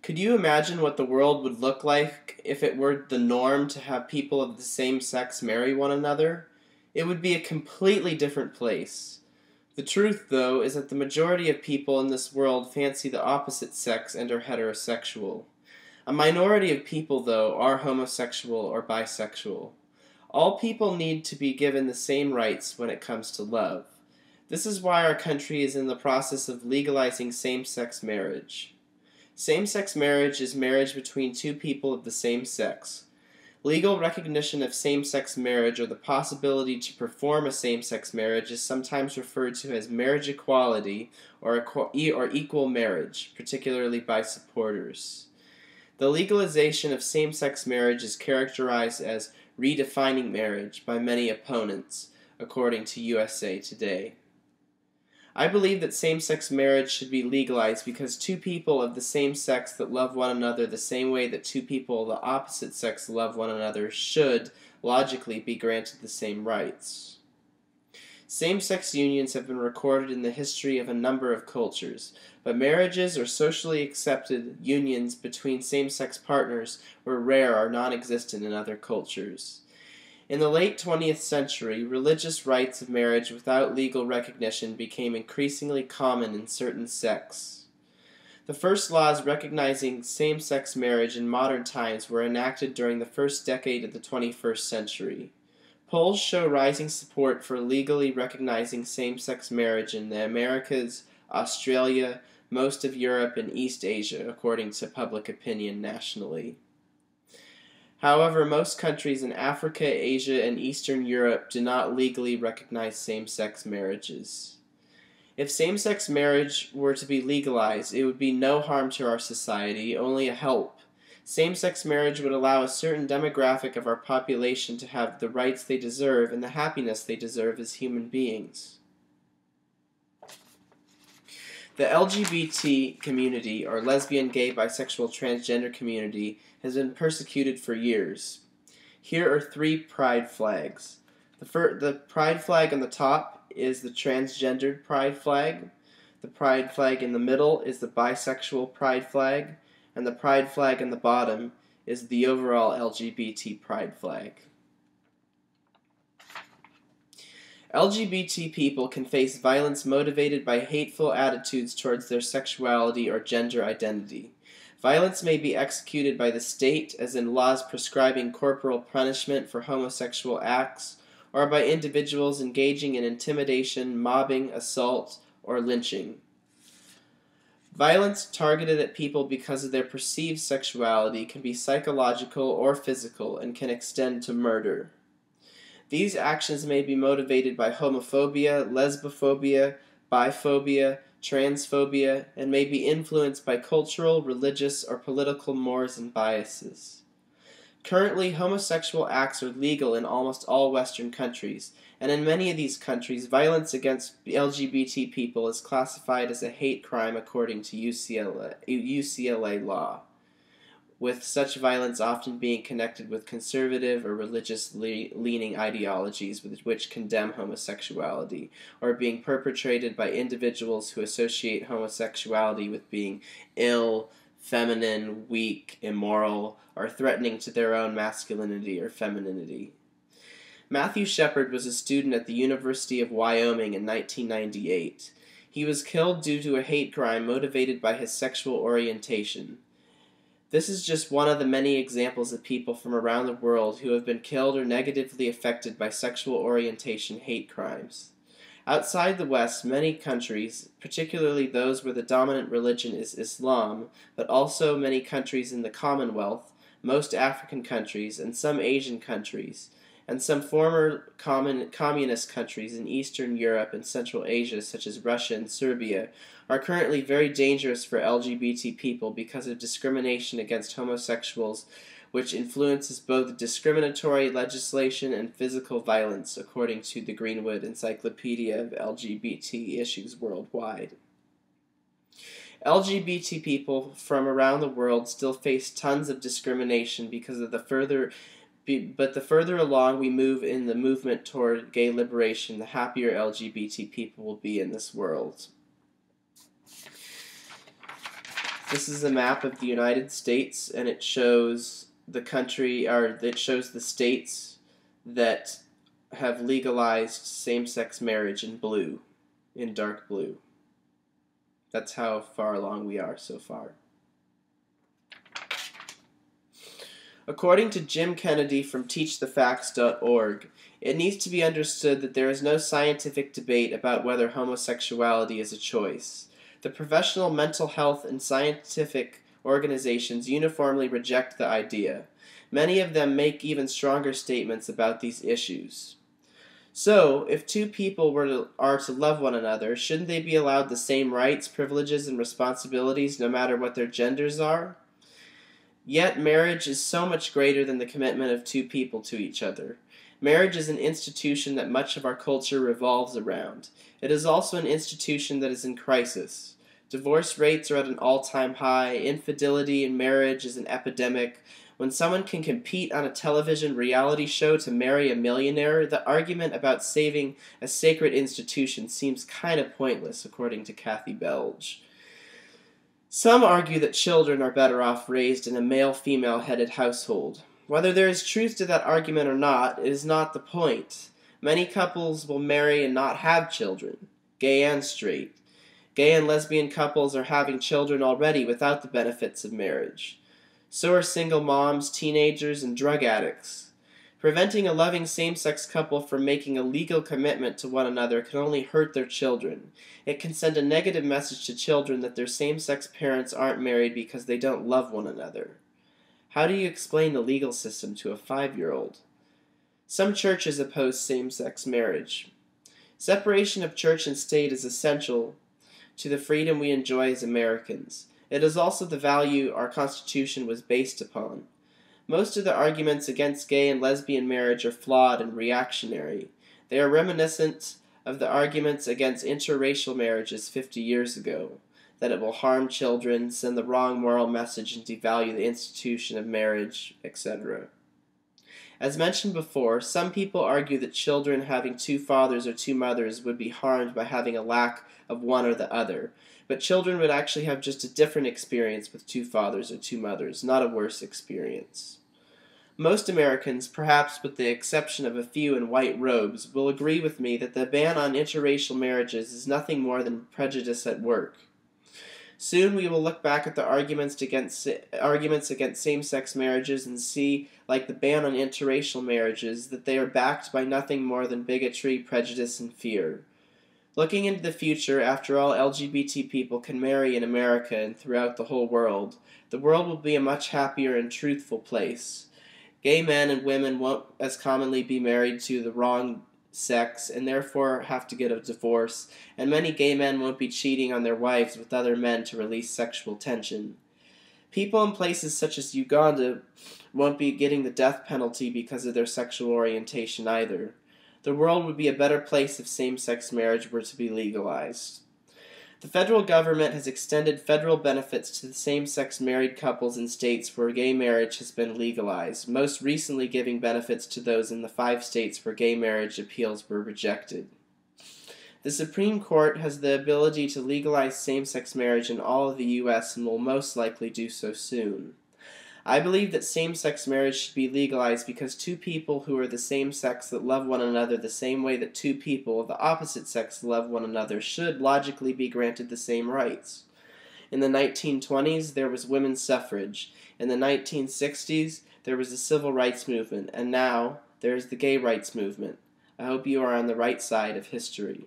Could you imagine what the world would look like if it were the norm to have people of the same sex marry one another? It would be a completely different place. The truth, though, is that the majority of people in this world fancy the opposite sex and are heterosexual. A minority of people, though, are homosexual or bisexual. All people need to be given the same rights when it comes to love. This is why our country is in the process of legalizing same-sex marriage. Same-sex marriage is marriage between two people of the same sex. Legal recognition of same-sex marriage or the possibility to perform a same-sex marriage is sometimes referred to as marriage equality or equal marriage, particularly by supporters. The legalization of same-sex marriage is characterized as redefining marriage by many opponents, according to USA Today. I believe that same-sex marriage should be legalized because two people of the same sex that love one another the same way that two people of the opposite sex love one another should, logically, be granted the same rights. Same-sex unions have been recorded in the history of a number of cultures, but marriages or socially accepted unions between same-sex partners were rare or non-existent in other cultures. In the late 20th century, religious rights of marriage without legal recognition became increasingly common in certain sects. The first laws recognizing same-sex marriage in modern times were enacted during the first decade of the 21st century. Polls show rising support for legally recognizing same-sex marriage in the Americas, Australia, most of Europe, and East Asia, according to public opinion nationally. However, most countries in Africa, Asia, and Eastern Europe do not legally recognize same-sex marriages. If same-sex marriage were to be legalized, it would be no harm to our society, only a help. Same-sex marriage would allow a certain demographic of our population to have the rights they deserve and the happiness they deserve as human beings. The LGBT community, or lesbian, gay, bisexual, transgender community, has been persecuted for years. Here are 3 pride flags. The pride flag on the top is the transgendered pride flag. The pride flag in the middle is the bisexual pride flag. And the pride flag on the bottom is the overall LGBT pride flag. LGBT people can face violence motivated by hateful attitudes towards their sexuality or gender identity. Violence may be executed by the state, as in laws prescribing corporal punishment for homosexual acts, or by individuals engaging in intimidation, mobbing, assault, or lynching. Violence targeted at people because of their perceived sexuality can be psychological or physical and can extend to murder. These actions may be motivated by homophobia, lesbophobia, biphobia, transphobia, and may be influenced by cultural, religious, or political mores and biases. Currently, homosexual acts are legal in almost all Western countries, and in many of these countries, violence against LGBT people is classified as a hate crime according to UCLA law, with such violence often being connected with conservative or religious-leaning ideologies which condemn homosexuality, or being perpetrated by individuals who associate homosexuality with being ill, feminine, weak, immoral, or threatening to their own masculinity or femininity. Matthew Shepard was a student at the University of Wyoming in 1998. He was killed due to a hate crime motivated by his sexual orientation. This is just one of the many examples of people from around the world who have been killed or negatively affected by sexual orientation hate crimes. Outside the West, many countries, particularly those where the dominant religion is Islam, but also many countries in the Commonwealth, most African countries, and some Asian countries, and some former communist countries in Eastern Europe and Central Asia, such as Russia and Serbia, are currently very dangerous for LGBT people because of discrimination against homosexuals, which influences both discriminatory legislation and physical violence, according to the Greenwood Encyclopedia of LGBT Issues Worldwide. LGBT people from around the world still face tons of discrimination because of the further along we move in the movement toward gay liberation, the happier LGBT people will be in this world. This is a map of the United States, and it shows the country, or it shows the states that have legalized same-sex marriage in blue, in dark blue. That's how far along we are so far. According to Jim Kennedy from teachthefacts.org, it needs to be understood that there is no scientific debate about whether homosexuality is a choice. The professional mental health and scientific organizations uniformly reject the idea. Many of them make even stronger statements about these issues. So, if two people are to love one another, shouldn't they be allowed the same rights, privileges, and responsibilities no matter what their genders are? Yet marriage is so much greater than the commitment of two people to each other. Marriage is an institution that much of our culture revolves around. It is also an institution that is in crisis. Divorce rates are at an all-time high. Infidelity in marriage is an epidemic. When someone can compete on a television reality show to marry a millionaire, the argument about saving a sacred institution seems kind of pointless, according to Kathy Belge. Some argue that children are better off raised in a male-female headed household. Whether there is truth to that argument or not, it is not the point. Many couples will marry and not have children, gay and straight. Gay and lesbian couples are having children already without the benefits of marriage. So are single moms, teenagers, and drug addicts. Preventing a loving same-sex couple from making a legal commitment to one another can only hurt their children. It can send a negative message to children that their same-sex parents aren't married because they don't love one another. How do you explain the legal system to a 5-year-old? Some churches oppose same-sex marriage. Separation of church and state is essential to the freedom we enjoy as Americans. It is also the value our Constitution was based upon. Most of the arguments against gay and lesbian marriage are flawed and reactionary. They are reminiscent of the arguments against interracial marriages 50 years ago, that it will harm children, send the wrong moral message, and devalue the institution of marriage, etc. As mentioned before, some people argue that children having two fathers or two mothers would be harmed by having a lack of one or the other, but children would actually have just a different experience with two fathers or two mothers, not a worse experience. Most Americans, perhaps with the exception of a few in white robes, will agree with me that the ban on interracial marriages is nothing more than prejudice at work. Soon we will look back at the arguments against same-sex marriages and see, like the ban on interracial marriages, that they are backed by nothing more than bigotry, prejudice, and fear. Looking into the future, after all LGBT people can marry in America and throughout the whole world, the world will be a much happier and truthful place. Gay men and women won't as commonly be married to the wrong sex and therefore have to get a divorce, and many gay men won't be cheating on their wives with other men to release sexual tension. People in places such as Uganda won't be getting the death penalty because of their sexual orientation either. The world would be a better place if same-sex marriage were to be legalized. The federal government has extended federal benefits to the same-sex married couples in states where gay marriage has been legalized, most recently giving benefits to those in the 5 states where gay marriage appeals were rejected. The Supreme Court has the ability to legalize same-sex marriage in all of the U.S. and will most likely do so soon. I believe that same-sex marriage should be legalized because two people who are the same sex that love one another the same way that two people of the opposite sex love one another should logically be granted the same rights. In the 1920s, there was women's suffrage. In the 1960s, there was the civil rights movement. And now, there is the gay rights movement. I hope you are on the right side of history.